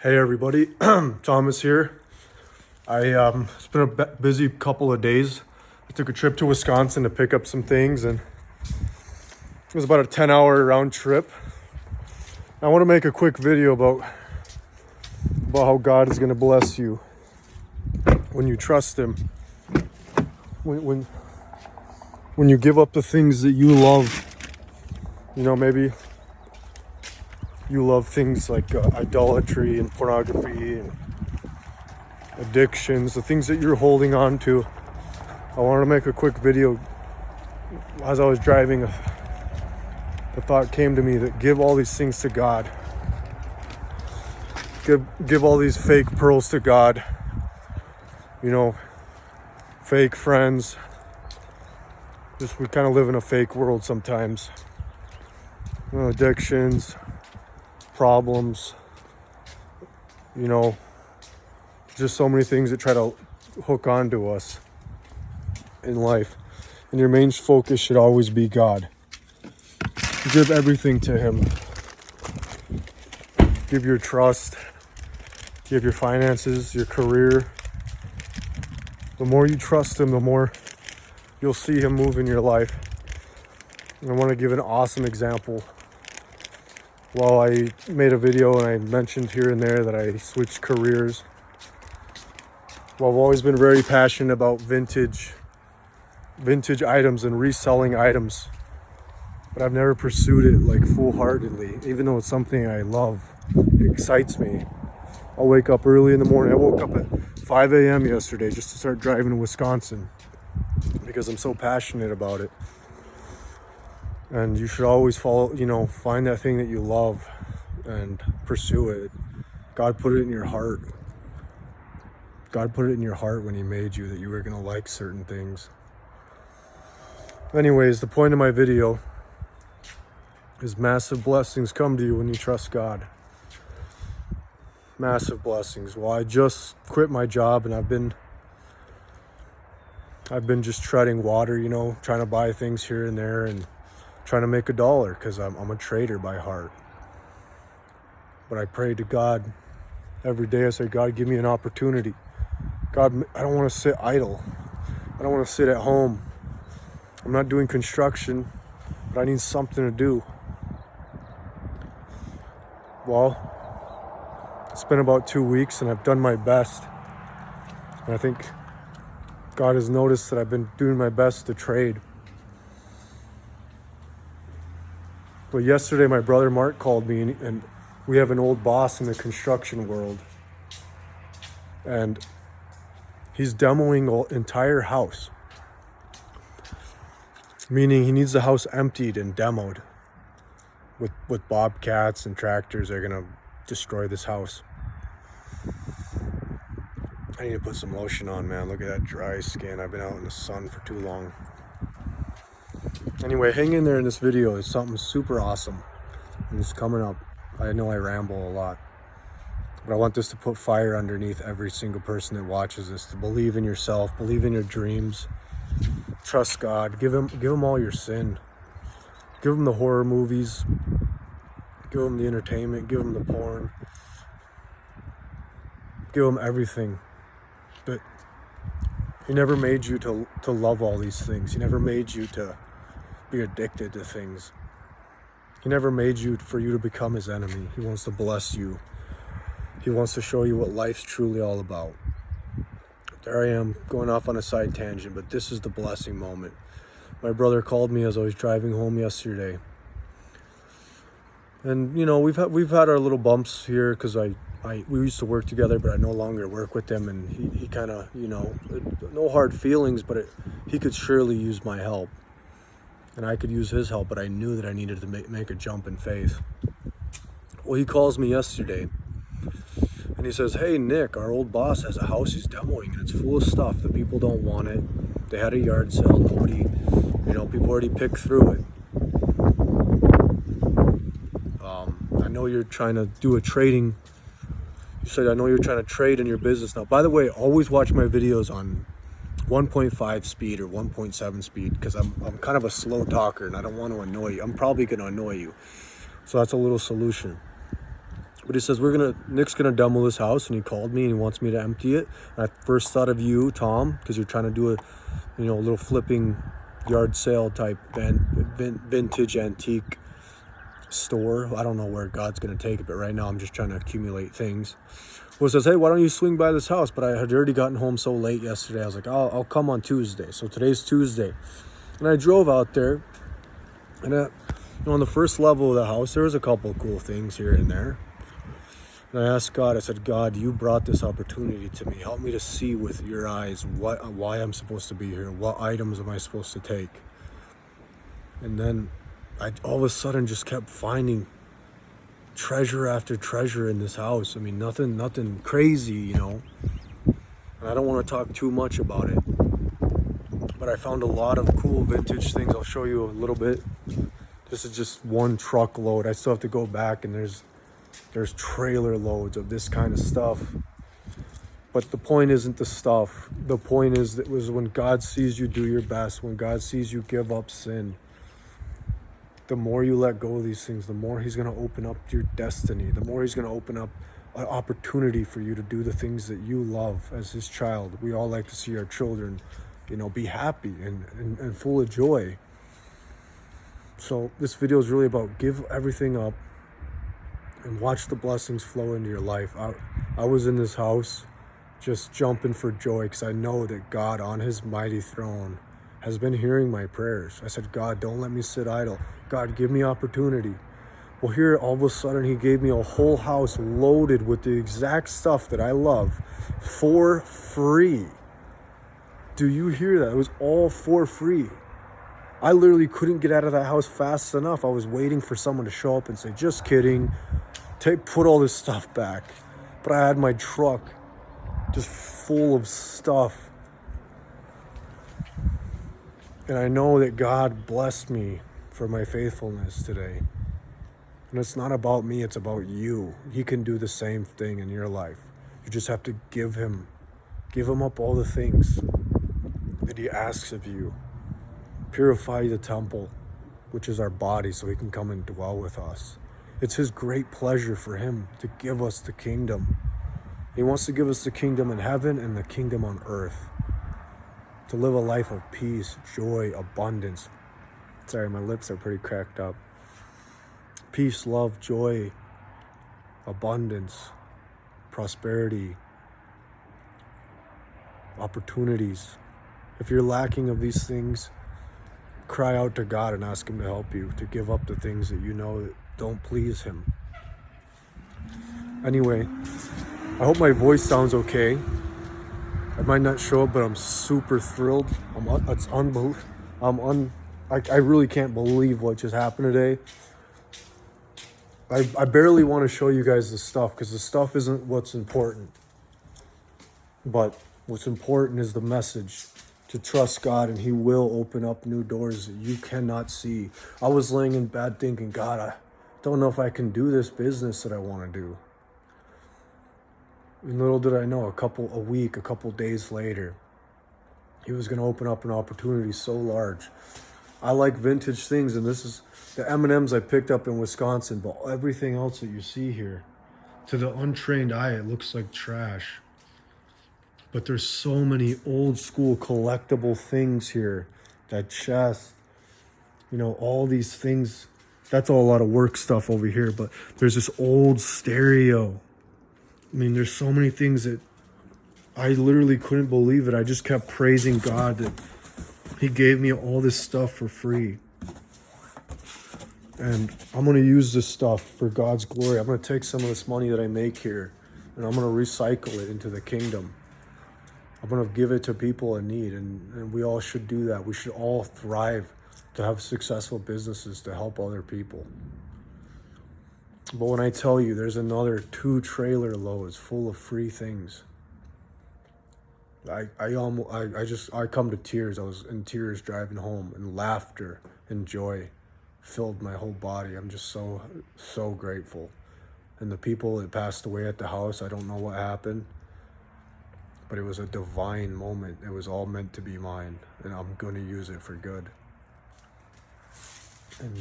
Hey everybody, Thomas here. It's been a busy couple of days. I took a trip to Wisconsin to pick up some things, and it was about a 10-hour round trip. I want to make a quick video about how God is going to bless you when you trust Him. When you give up the things that you love, maybe you love things like idolatry and pornography and addictions, the things that you're holding on to. I wanted to make a quick video. As I was driving, the thought came to me that give all these things to God. Give all these fake pearls to God. Fake friends. We kind of live in a fake world sometimes. Addictions, problems, just so many things that try to hook onto us in life. And your main focus should always be God. Give everything to Him. Give your trust. Give your finances, your career. The more you trust Him, the more you'll see Him move in your life. And I want to give an awesome example. Well, I made a video and I mentioned here and there that I switched careers. Well, I've always been very passionate about vintage items and reselling items, but I've never pursued it like full-heartedly, even though it's something I love. It excites me. I'll wake up early in the morning. I woke up at 5 a.m. yesterday just to start driving to Wisconsin because I'm so passionate about it. And you should always find that thing that you love and pursue it. God put it in your heart. God put it in your heart when He made you that you were going to like certain things. Anyways, the point of my video is massive blessings come to you when you trust God. Massive blessings. Well, I just quit my job and I've been just treading water, trying to buy things here and there and trying to make $1 because I'm a trader by heart. But I pray to God every day. I say, God, give me an opportunity. God, I don't want to sit idle. I don't want to sit at home. I'm not doing construction, but I need something to do. Well, it's been about 2 weeks and I've done my best. And I think God has noticed that I've been doing my best to trade. But yesterday, my brother Mark called me, and we have an old boss in the construction world. And he's demoing an entire house. Meaning he needs the house emptied and demoed. With bobcats and tractors, they're going to destroy this house. I need to put some lotion on, man. Look at that dry skin. I've been out in the sun for too long. Anyway, hang in there in this video. It's something super awesome. And it's coming up. I know I ramble a lot. But I want this to put fire underneath every single person that watches this. To believe in yourself. Believe in your dreams. Trust God. Give him all your sin. Give him the horror movies. Give him the entertainment. Give him the porn. Give him everything. But He never made you to love all these things. He never made you to be addicted to things. He never made you for you to become His enemy. He wants to bless you. He wants to show you what life's truly all about. There I am going off on a side tangent, but this is the blessing moment. My brother called me as I was driving home yesterday. And we've had our little bumps here because we used to work together, but I no longer work with him, and he kind of, no hard feelings, but he could surely use my help. And I could use his help, but I knew that I needed to make a jump in faith. Well, he calls me yesterday, and he says, hey, Nick, our old boss has a house he's demoing, and it's full of stuff. The people don't want it. They had a yard sale. Nobody, people already picked through it. I know you're trying to do a trading. You said, I know you're trying to trade in your business now. By the way, always watch my videos on 1.5 speed or 1.7 speed because I'm kind of a slow talker and I don't want to annoy you. I'm probably going to annoy you. So that's a little solution. But he says, Nick's gonna demo this house, and he called me and he wants me to empty it. And I first thought of you, Tom, because you're trying to do a little flipping yard sale type vintage antique store. I don't know where God's gonna take it, but right now I'm just trying to accumulate things. Well, it says, hey, why don't you swing by this house? But I had already gotten home so late yesterday. I was like, I'll come on Tuesday. So today's Tuesday. And I drove out there, and on the first level of the house, there was a couple of cool things here and there. And I asked God, I said, God, you brought this opportunity to me. Help me to see with your eyes why I'm supposed to be here. What items am I supposed to take? And then I all of a sudden just kept finding treasure after treasure in this house. I mean, nothing crazy, And I don't want to talk too much about it. But I found a lot of cool vintage things. I'll show you a little bit. This is just one truckload. I still have to go back, and there's trailer loads of this kind of stuff. But the point isn't the stuff. The point is that was when God sees you do your best, when God sees you give up sin, the more you let go of these things, the more he's going to open up your destiny, the more he's going to open up an opportunity for you to do the things that you love as his child. We all like to see our children, be happy and full of joy. So this video is really about give everything up and watch the blessings flow into your life. I was in this house just jumping for joy because I know that God on his mighty throne has been hearing my prayers. I said, God, don't let me sit idle. God, give me opportunity. Well, here all of a sudden he gave me a whole house loaded with the exact stuff that I love for free. Do you hear that? It was all for free. I literally couldn't get out of that house fast enough. I was waiting for someone to show up and say, just kidding. Put all this stuff back. But I had my truck just full of stuff. And I know that God blessed me for my faithfulness today. And it's not about me, it's about you. He can do the same thing in your life. You just have to give him up all the things that he asks of you. Purify the temple, which is our body, so he can come and dwell with us. It's his great pleasure for him to give us the kingdom. He wants to give us the kingdom in heaven and the kingdom on earth. To live a life of peace, joy, abundance. Sorry, my lips are pretty cracked up. Peace, love, joy, abundance, prosperity, opportunities. If you're lacking of these things, cry out to God and ask him to help you, to give up the things that you know that don't please him. Anyway, I hope my voice sounds okay. I might not show up, but I'm super thrilled. It's unbelievable. I really can't believe what just happened today. I barely want to show you guys the stuff because the stuff isn't what's important. But what's important is the message. To trust God, and he will open up new doors that you cannot see. I was laying in bed thinking, God, I don't know if I can do this business that I want to do. And little did I know, a couple days later, he was going to open up an opportunity so large. I like vintage things, and this is the M&Ms I picked up in Wisconsin, but everything else that you see here, to the untrained eye, it looks like trash. But there's so many old school collectible things here. That chest, all these things. That's all a lot of work stuff over here, but there's this old stereo. I mean, there's so many things that I literally couldn't believe it. I just kept praising God that he gave me all this stuff for free. And I'm going to use this stuff for God's glory. I'm going to take some of this money that I make here, and I'm going to recycle it into the kingdom. I'm going to give it to people in need, and we all should do that. We should all thrive to have successful businesses to help other people. But when I tell you there's another 2 trailer loads full of free things, I come to tears. I was in tears driving home, and laughter and joy filled my whole body. I'm just so grateful. And the people that passed away at the house, I don't know what happened. But it was a divine moment. It was all meant to be mine, and I'm going to use it for good. And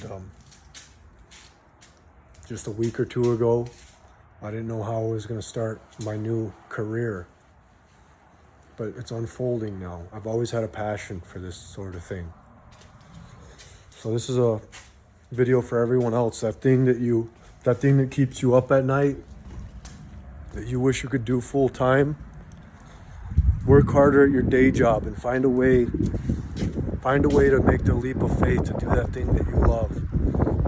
just a week or two ago, I didn't know how I was going to start my new career, but it's unfolding now. I've always had a passion for this sort of thing. So this is a video for everyone else. That thing that keeps you up at night, that you wish you could do full time. Work harder at your day job and find a way to make the leap of faith to do that thing that you love.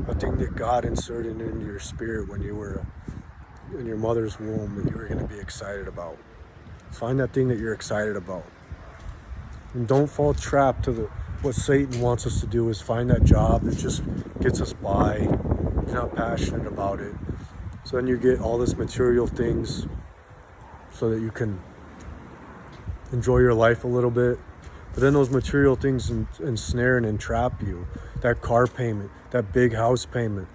A thing that God inserted into your spirit when you were in your mother's womb that you were going to be excited about. Find that thing that you're excited about. And don't fall trapped to what Satan wants us to do is find that job that just gets us by. You're not passionate about it. So then you get all this material things so that you can enjoy your life a little bit. But then those material things ensnare and entrap you. That car payment, that big house payment.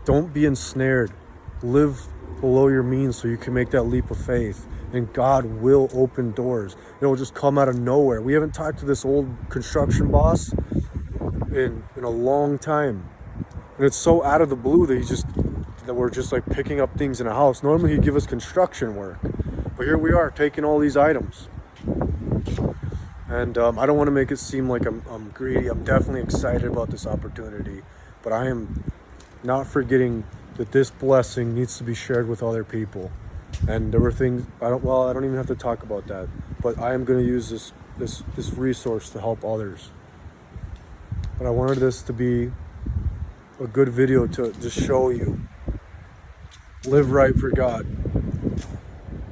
Don't be ensnared. Live below your means so you can make that leap of faith. And God will open doors. It'll just come out of nowhere. We haven't talked to this old construction boss in a long time. And it's so out of the blue that we're just like picking up things in a house. Normally he'd give us construction work. But here we are taking all these items. And I don't want to make it seem like I'm greedy. I'm definitely excited about this opportunity. But I am not forgetting that this blessing needs to be shared with other people. And there were things, I don't even have to talk about that. But I am going to use this resource to help others. But I wanted this to be a good video to just show you. Live right for God.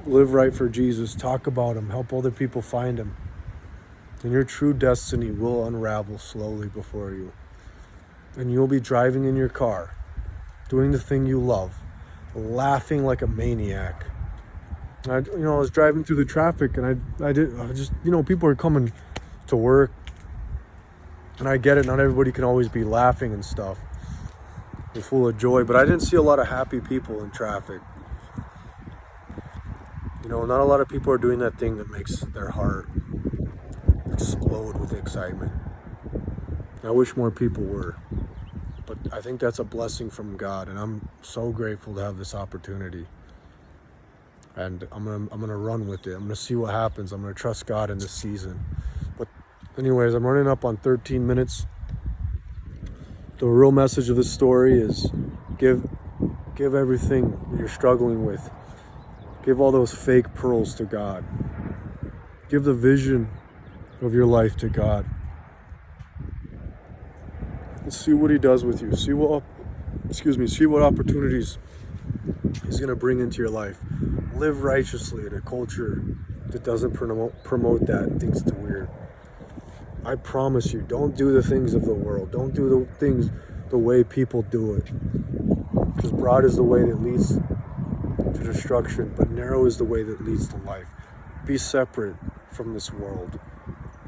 Live right for Jesus. Talk about him. Help other people find him. And your true destiny will unravel slowly before you. And you'll be driving in your car, doing the thing you love, laughing like a maniac. I was driving through the traffic and people are coming to work. And I get it, not everybody can always be laughing and stuff. They're full of joy, but I didn't see a lot of happy people in traffic. Not a lot of people are doing that thing that makes their heart explode with excitement. I wish more people were, but I think that's a blessing from God, and I'm so grateful to have this opportunity. And I'm gonna run with it. I'm gonna see what happens. I'm gonna trust God in this season. But anyways, I'm running up on 13 minutes. The real message of this story is give everything that you're struggling with. Give all those fake pearls to God. Give the vision of your life to God. And see what he does with you. See what opportunities he's going to bring into your life. Live righteously in a culture that doesn't promote that and thinks it's weird. I promise you, don't do the things of the world. Don't do the things the way people do it. Because broad is the way that leads to destruction, but narrow is the way that leads to life. Be separate from this world.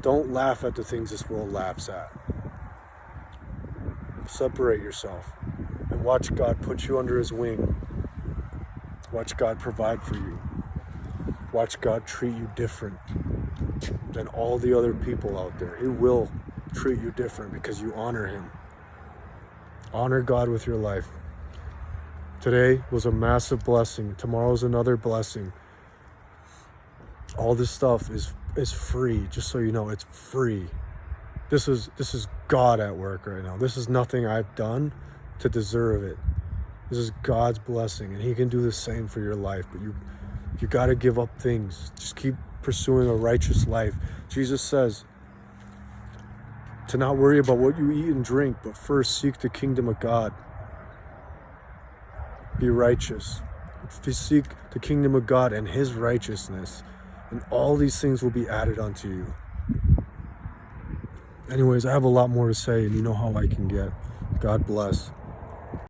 Don't laugh at the things this world laughs at. Separate yourself and watch God put you under his wing. Watch God provide for you. Watch God treat you different than all the other people out there. He will treat you different because you honor him. Honor God with your life. Today was a massive blessing. Tomorrow's another blessing. All this stuff is free. Just so you know, it's free. This is God at work right now. This is nothing I've done to deserve it. This is God's blessing, and he can do the same for your life. But you got to give up things. Just keep pursuing a righteous life. Jesus says to not worry about what you eat and drink, but first seek the kingdom of God. Be righteous. If you seek the kingdom of God and his righteousness, and all these things will be added unto you. Anyways, I have a lot more to say, and you know how I can get. God bless.